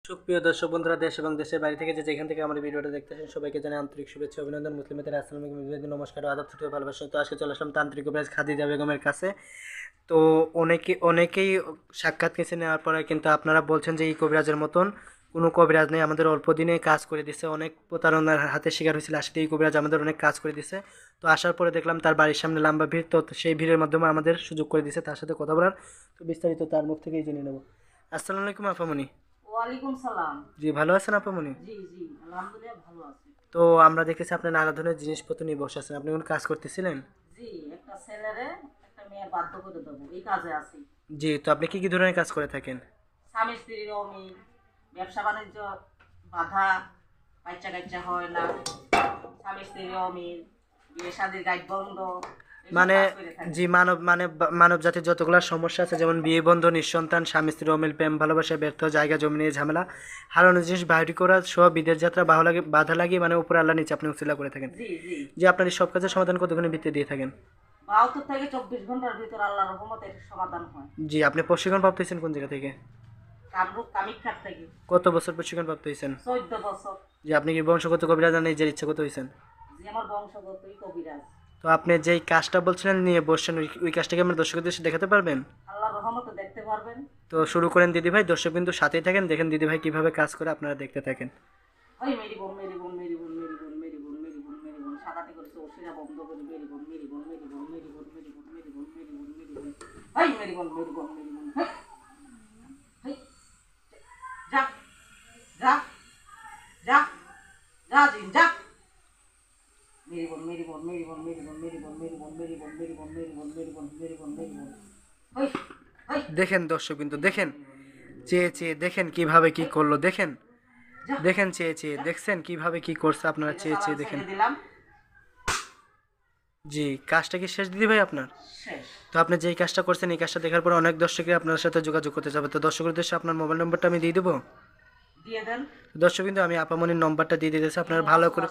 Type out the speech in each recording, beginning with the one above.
সুপ্রিয় দর্শক বন্ধুরা, দেশ এবং দেশের বাইরে থেকে যেখান থেকে আমার ভিডিওটা দেখতেছেন সবাইকে জানাই আন্তরিক শুভেচ্ছা অভিনন্দন। মুসলিমদের আসসালামু আলাইকুম, নমস্কার, আদাব, ছোট ভালোবাসা। তো আজকে চলে আসলাম তান্ত্রিক কবিরাজ খাদিজা বেগমের কাছে। তো অনেকেই সাক্ষাৎ কেসে নেওয়ার পরে কিন্তু আপনারা বলছেন যে এই কবিরাজের মতন কোনো কবিরাজ নেই, আমাদের অল্প দিনে কাজ করে দিছে, অনেক প্রতারণার হাতে শিকার হয়েছিল। আসলে এই কবিরাজ আমাদের অনেক কাজ করে দিছে। তো আসার পরে দেখলাম তার বাড়ির সামনে লম্বা ভিড়, তো সেই ভিড়ের মাধ্যমে আমাদের সুযোগ করে দিছে তার সাথে কথা বলার। তো বিস্তারিত তার মুখ থেকেই জেনে নেব। আসসালামু আলাইকুম আপামনি। ওয়ালাইকুম সালাম। জি, ভালো আছেন আপামনি? জি জি, আলহামদুলিল্লাহ ভালো আছি। তো আমরা দেখেছি আপনি নানা ধরনের জিনিসপত্র নিয়ে বসে আছেন, আপনি কোনো কাজ করতেছিলেন? জি, একটা ছেলেরে একটা মেয়ে বাধ্য করে দেবো, এই কাজে আছি। জি, তো আপনি কি কি ধরনের কাজ করে থাকেন? স্বামী স্ত্রীর অমিল, ব্যবসা বাণিজ্য বাধা, বাচ্চা কাচ্চা হয় না, স্বামী স্ত্রীর অমিল, বিয়ে শাদীর গাইড বন্ধ, এইসব মানে কাজ করে থাকি। জি, মানব জাতির যতগুলো সমস্যা আছে, যেমন বিয়ে বন্ধ, নিঃসন্তান, স্বামী স্ত্রী অমিল, প্রেম ভালোবাসা ব্যর্থ, জায়গা জমি নিয়ে ঝামেলা, হারানো জিনিস বাহির করা সহ বিদেশ যাত্রা বাধা লাগিয়ে মানে উপরে আল্লাহ নিচে আপনি উসিলা করে থাকেন। জি জি, যে আপনার এই সব কাজের সমাধান কতক্ষণের ভিত্তি দিয়ে থাকেন? 72 থেকে 24 ঘন্টার ভিতর আল্লাহর রহমতে এর সমাধান হয়। জি, আপনি প্রশিক্ষণ প্রাপ্ত হয়েছেন কোন জায়গা থেকে? কামরূপ কামিক্ষার থেকে। কত বছর প্রশিক্ষণ প্রাপ্ত হয়েছেন? 14 বছর। যে আপনি কি বংশগত কবিরাজ না নিজের ইচ্ছা কত হয়েছেন? জি, আমার বংশগতই কবিরাজ। তো আপনি যেই কাজটা বলছিলেন নিয়ে বসছেন, ওই কাজটাকে আমার দর্শকদের দেখাতে পারবেন? আল্লাহর রহমতে দেখতে পারবেন। তো শুরু করেন দিদি ভাই, দর্শক কিন্তু সাথেই থাকেন, দেখেন দিদি ভাই কিভাবে কাজ করে, আপনারা দেখতে থাকেন। ওই মেরি বোন মেরি বোন মেরি বোন মেরি বোন মেরি বোন মেরি বোন মেরি বোন সাদাতে করেছে ওসিরা বন্ধ করে মেরি বোন মেরি বোন মেরি বোন মেরি বোন মেরি বোন মেরি বোন মেরি বোন মেরি বোন ওই মেরি বোন মেরি বোন মেরি বোন হেই হেই যা যা যা যা জিন যা মেরি বোন মেরি বোন মেরি বোন মেরি বোন মেরি বোন মেরি বোন মেরি বোন মেরি বোন মেরি বোন মেরি বোন মেরি বোন মেরি বোন ওই ওই দেখেন দর্শক কিন্তু দেখেন, চেয়ে চেয়ে দেখেন কিভাবে কি করলো, দেখেন যা দেখেন, চেয়ে চেয়ে দেখছেন কিভাবে কি করছে, আপনারা চেয়ে চেয়ে দেখেন। দিলাম জি, কাজটা কি শেষ দিদি ভাই আপনার? শেষ। তো আপনি যেই কাজটা করছেন এই কাজটা দেখার পর অনেক দর্শকই আপনার সাথে যোগাযোগ করতে যাবে। তো দর্শকের উদ্দেশ্যে আপনার মোবাইল নম্বরটা আমি দিয়ে দেবো। দিয়ে দেন। দর্শক কিন্তু আমি আপামনির নম্বরটা দিয়ে দিতেছি, আপনার ভালো করে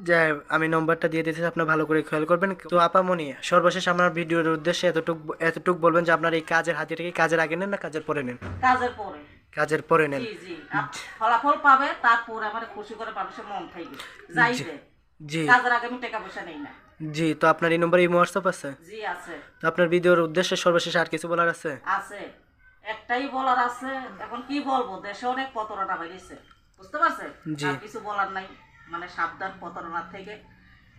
যে আমি নম্বরটা দিয়ে দিতেছি, আপনার ভালো করে খেয়াল করবেন। তো আপামনি, সর্বশেষ আমার ভিডিওর উদ্দেশ্যে এতটুকু বলবেন যে আপনার এই কাজের হাতিটা কি কাজের আগে নেন না কাজের পরে নেন? কাজের পরে। কাজের পরে নেন। জি জি, ফলাফল পাবে, তারপরে আমার খুশি করে মানুষের মন থাকবে যাইবে। জি কাজের আগে আমি টাকা পয়সা নেই না। জি, তো আপনার এই নম্বরে হোয়াটসঅ্যাপ আছে? জি আছে। তো আপনার ভিডিওর উদ্দেশ্যে সর্বশেষ আর কিছু বলার আছে? আছে, একটাই বলার আছে। এখন কি বলবো, দেশে অনেক প্রতারণা বেরিয়েছে, বুঝতে পারছেন? জি আর কিছু বলার নাই, মানে সাবধান প্রতারণার থেকে,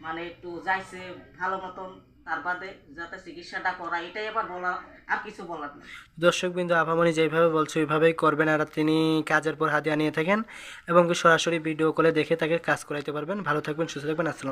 মানে একটু যাইছে ভালো মতন, তার বাদে যাতে চিকিৎসাটা করা, এটাই আবার বলা, আর কিছু বলার নেই। দর্শক বিন্দু, আপামনি যেভাবে বলছে ওইভাবেই করবেন, আর তিনি কাজের পর হাতে আনিয়ে থাকেন এবং কি সরাসরি ভিডিও কলে দেখে তাকে কাজ করাইতে পারবেন। ভালো থাকবেন, সুস্থ থাকবেন, আসসালাম।